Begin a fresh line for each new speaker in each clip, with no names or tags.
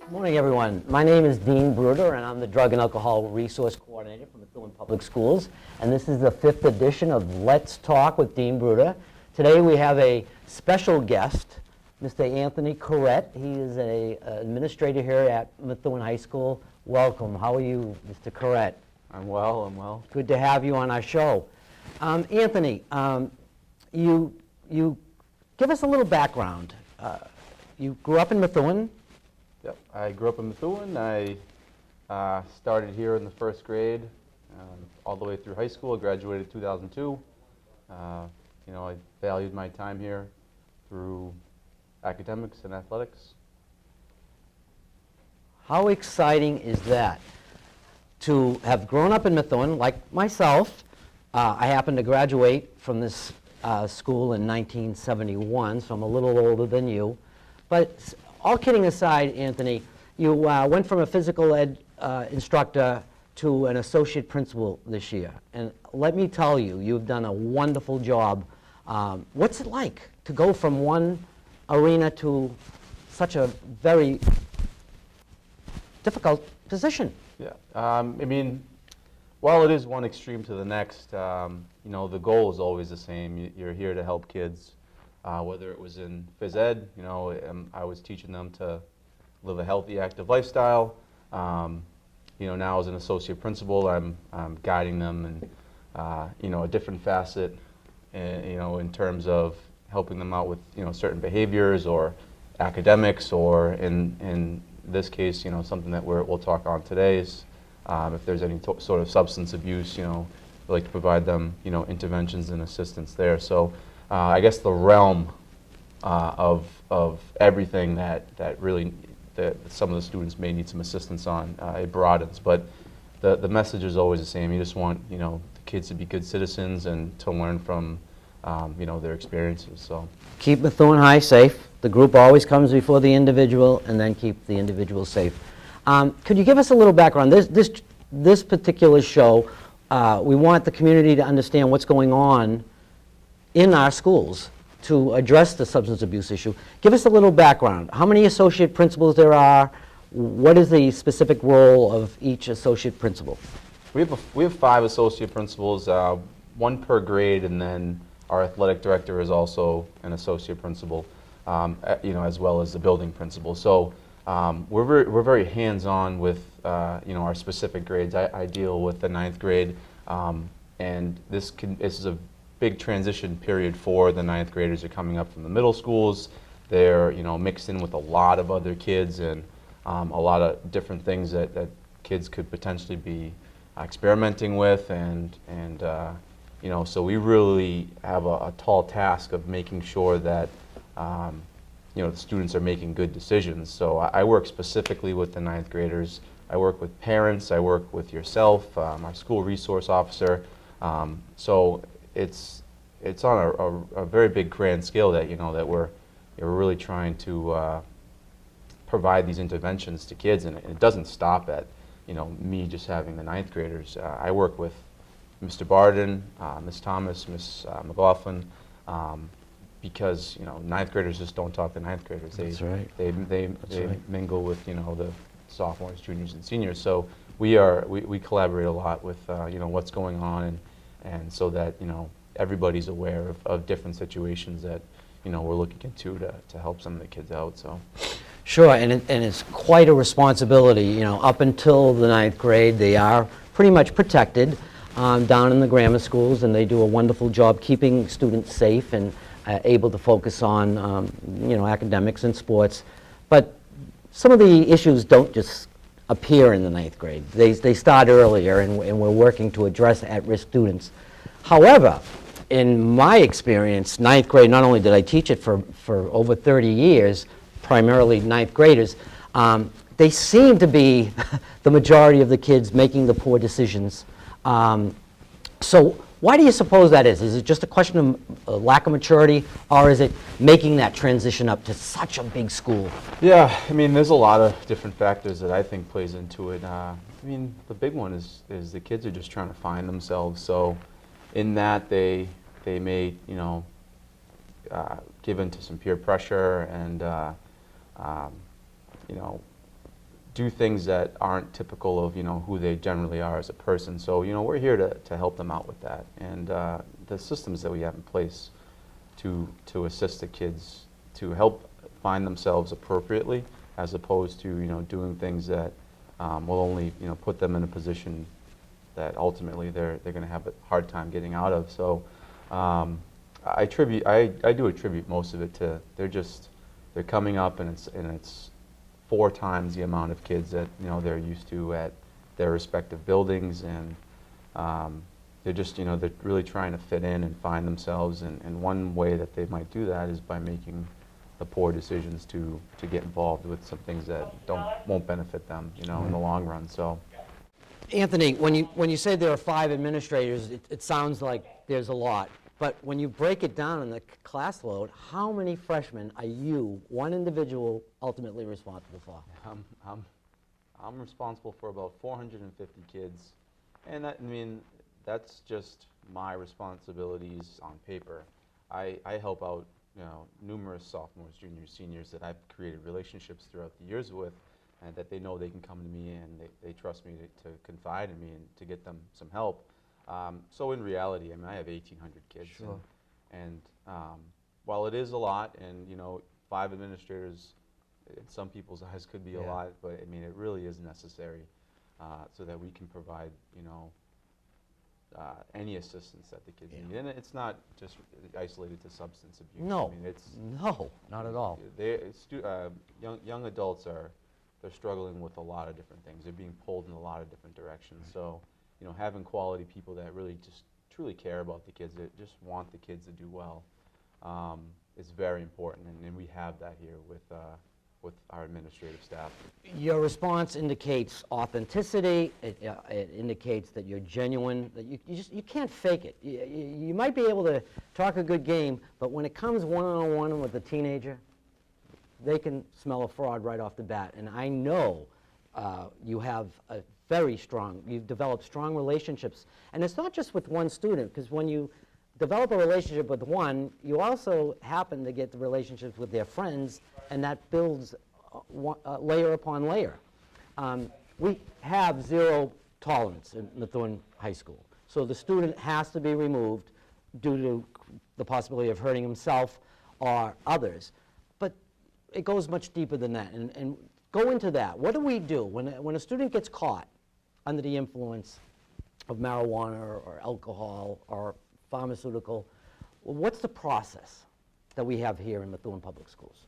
Good morning, everyone. My name is Dean Brouder, and I'm the Drug and Alcohol Resource Coordinator for Methuen Public Schools. And this is the 5th edition of Let's Talk with Dean Brouder. Today we have a special guest, Mr. Anthony Curet. He is an administrator here at Methuen High School. Welcome. How are you, Mr. Curet?
I'm well.
Good to have you on our show. Anthony, you give us a little background. You grew up in Methuen.
Yep, I grew up in Methuen. I started here in the 1st grade, all the way through high school. I graduated in 2002. I valued my time here through academics and athletics.
How exciting is that to have grown up in Methuen, like myself? I happened to graduate from this school in 1971, so I'm a little older than you. But all kidding aside, Anthony, you went from a physical ed instructor to an associate principal this year. And let me tell you, you've done a wonderful job. What's it like to go from one arena to such a very difficult position?
Yeah, while it is one extreme to the next, the goal is always the same. You're here to help kids. Whether it was in phys ed, I was teaching them to live a healthy, active lifestyle. Now as an associate principal, I'm guiding them in, a different facet, in terms of helping them out with, certain behaviors or academics, or in this case, something that we'll talk on today is if there's any sort of substance abuse, we like to provide them, interventions and assistance there. So. I guess the realm of everything that really some of the students may need some assistance on, it broadens. But the message is always the same. You just want the kids to be good citizens and to learn from their experiences. So
keep Methuen High safe. The group always comes before the individual, and then keep the individual safe. Could you give us a little background? This particular show, we want the community to understand what's going on in our schools to address the substance abuse issue. Give us a little background. How many associate principals there are? What is the specific role of each associate principal?
We have 5 associate principals, 1 per grade, and then our athletic director is also an associate principal, as well as the building principal. So we're very hands-on with our specific grades. I deal with the 9th grade, and this is a big transition period for the 9th graders. Are coming up from the middle schools. They're mixed in with a lot of other kids and a lot of different things that kids could potentially be experimenting with, and so we really have a tall task of making sure that the students are making good decisions. So I work specifically with the 9th graders. I work with parents. I work with yourself, our school resource officer. So it's on a very big grand scale that that we're really trying to provide these interventions to kids, and it doesn't stop at me just having the 9th graders. I work with Mr. Barden, Ms. Thomas, Ms. McLaughlin, because 9th graders just don't talk to 9th graders.
That's right.
They
right.
mingle with the sophomores, juniors, and seniors. So we collaborate a lot with what's going on, and so that everybody's aware of different situations that we're looking into to help some of the kids out. So
sure, and it's quite a responsibility. Up until the 9th grade, they are pretty much protected down in the grammar schools, and they do a wonderful job keeping students safe and able to focus on academics and sports. But some of the issues don't just appear in the 9th grade. They start earlier, and we're working to address at-risk students. However, in my experience, 9th grade, not only did I teach it for over 30 years, primarily 9th graders, they seem to be the majority of the kids making the poor decisions. So why do you suppose that is? Is it just a question of lack of maturity, or is it making that transition up to such a big school?
Yeah, I mean, there's a lot of different factors that I think plays into it. I mean, the big one is the kids are just trying to find themselves. So in that, they may, you know, give in to some peer pressure and, you know, do things that aren't typical of, you know, who they generally are as a person. So, you know, we're here to help them out with that. And the systems that we have in place to assist the kids to help find themselves appropriately, as opposed to, you know, doing things that will only, you know, put them in a position that ultimately they're going to have a hard time getting out of. So I do attribute most of it to they're coming up and it's 4 times the amount of kids that, you know, they're used to at their respective buildings, and they're just, you know, they're really trying to fit in and find themselves, and one way that they might do that is by making the poor decisions to get involved with some things that won't benefit them, you know, in the long run. So,
Anthony, when you say there are 5 administrators, it sounds like there's a lot. But when you break it down in the class load, how many freshmen are you, one individual, ultimately responsible for?
I'm responsible for about 450 kids, and that, I mean, that's just my responsibilities on paper. I help out, you know, numerous sophomores, juniors, seniors that I've created relationships throughout the years with, and that they know they can come to me and they trust me to confide in me and to get them some help. So in reality, I mean, I have 1,800 kids.
Sure.
And while it is a lot, and, you know, 5 administrators in some people's eyes could be a lot, but I mean, it really is necessary so that we can provide, you know, any assistance that the kids need. And it's not just isolated to substance abuse.
No,
I mean, it's
no, not at all.
Young adults they're struggling with a lot of different things. They're being pulled in a lot of different directions. So, you know, having quality people that really just truly care about the kids, that just want the kids to do well, is very important, and we have that here with our administrative staff.
Your response indicates authenticity. It indicates that you're genuine. That you can't fake it. You might be able to talk a good game, but when it comes one-on-one with a teenager, they can smell a fraud right off the bat. And I know you have you've developed strong relationships. And it's not just with one student, because when you develop a relationship with one, you also happen to get the relationships with their friends, and that builds layer upon layer. We have 0 tolerance in Methuen High School. So the student has to be removed due to the possibility of hurting himself or others. But it goes much deeper than that. And go into that. What do we do when a student gets caught under the influence of marijuana or alcohol or pharmaceutical? What's the process that we have here in Methuen Public Schools?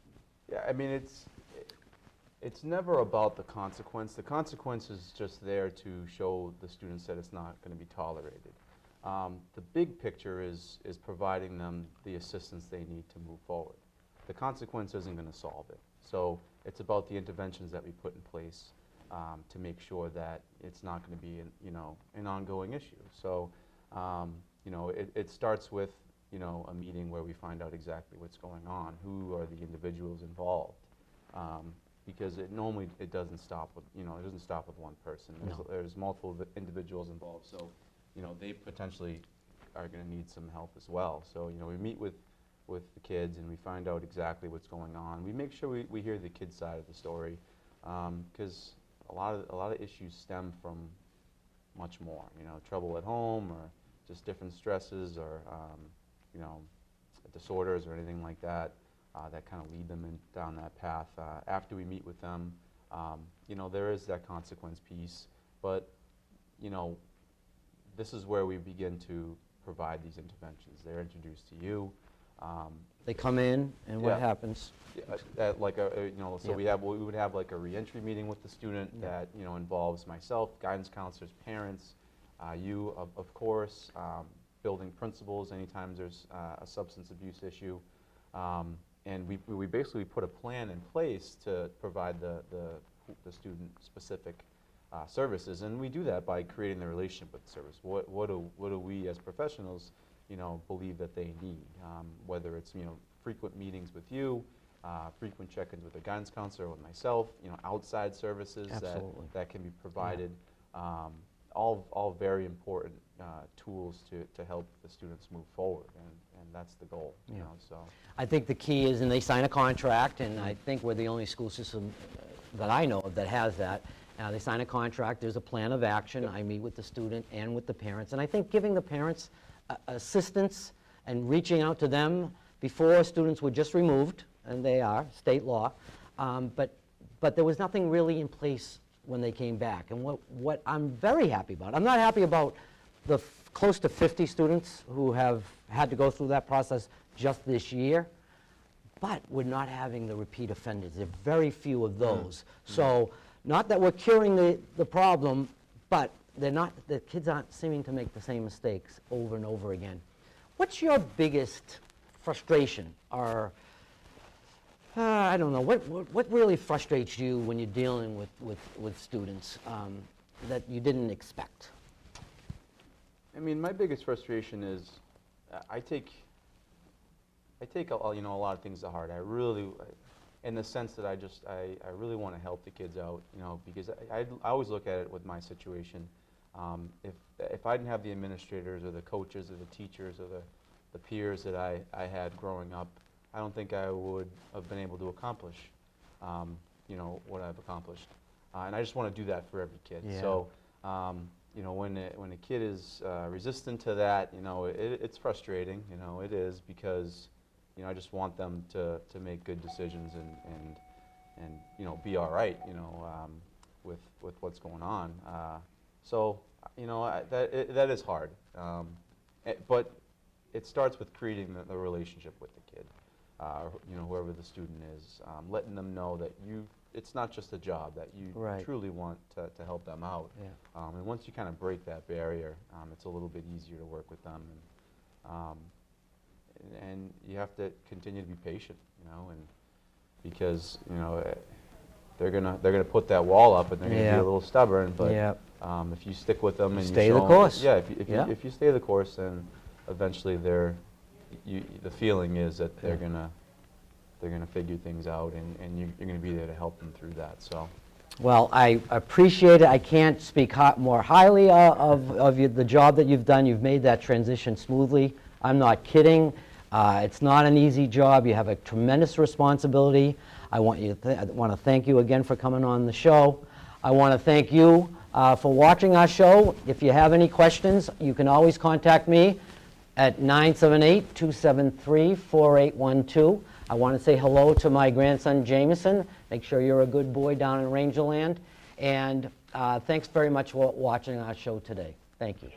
Yeah, I mean, it's never about the consequence. The consequence is just there to show the students that it's not going to be tolerated. The big picture is providing them the assistance they need to move forward. The consequence isn't going to solve it. So it's about the interventions that we put in place to make sure that it's not going to be an ongoing issue. So you know, it starts with, you know, a meeting where we find out exactly what's going on, who are the individuals involved, because it doesn't stop with, you know, it doesn't stop with one person. There's multiple individuals involved, so, you know, they potentially are going to need some help as well. So, you know, we meet with the kids and we find out exactly what's going on. We make sure we hear the kids' side of the story, because a lot of issues stem from much more, you know, trouble at home or just different stresses or you know, disorders or anything like that that kind of lead them down that path. After we meet with them, you know, there is that consequence piece, but, you know, this is where we begin to provide these interventions. They're introduced to you.
They come in, and what happens?
Like you know, so we would have like a reentry meeting with the student that, you know, involves myself, guidance counselors, parents, you of course, building principals anytime there's a substance abuse issue, and we basically put a plan in place to provide the the student-specific services, and we do that by creating the relationship with the service. What do we as professionals, believe that they need? Whether it's frequent meetings with you, frequent check-ins with a guidance counselor, with myself, outside services that can be provided. All very important tools to help the students move forward, and that's the goal. So
I think the key is, and they sign a contract, and I think we're the only school system that I know of that has that. They sign a contract, there's a plan of action. I meet with the student and with the parents, and I think giving the parents assistance and reaching out to them before students were just removed, and they are, state law, but there was nothing really in place when they came back. And what I'm very happy about, I'm not happy about the close to 50 students who have had to go through that process just this year, but we're not having the repeat offenders. There are very few of those. So not that we're curing the problem, but the kids aren't seeming to make the same mistakes over and over again. What's your biggest frustration, or I don't know, what really frustrates you when you're dealing with students that you didn't expect?
I mean, my biggest frustration is I take a lot of things to heart. I really, in the sense that I really want to help the kids out, because I always look at it with my situation. If I didn't have the administrators or the coaches or the teachers or the peers that I had growing up, I don't think I would have been able to accomplish, what I've accomplished. And I just want to do that for every kid.
Yeah.
So, when a kid is resistant to that, it's frustrating. It is, because I just want them to make good decisions and be all right, with what's going on. So, that is hard. But it starts with creating the relationship with the kid. Whoever the student is, letting them know that it's not just a job, that you truly want to help them out.
Yeah.
And once you kind of break that barrier, it's a little bit easier to work with them. And you have to continue to be patient, and because they're gonna put that wall up, and they're gonna be a little stubborn. But if you stick with them and
stay
you
the
show
course.
Them, if you stay the course, then eventually the feeling is that they're gonna figure things out, and you're gonna be there to help them through that. So.
Well, I appreciate it. I can't speak more highly of the job that you've done. You've made that transition smoothly. I'm not kidding. It's not an easy job. You have a tremendous responsibility. I want to thank you again for coming on the show. I want to thank you for watching our show. If you have any questions, you can always contact me at 978-273-4812. I want to say hello to my grandson, Jameson. Make sure you're a good boy down in Rangerland. And thanks very much for watching our show today. Thank you.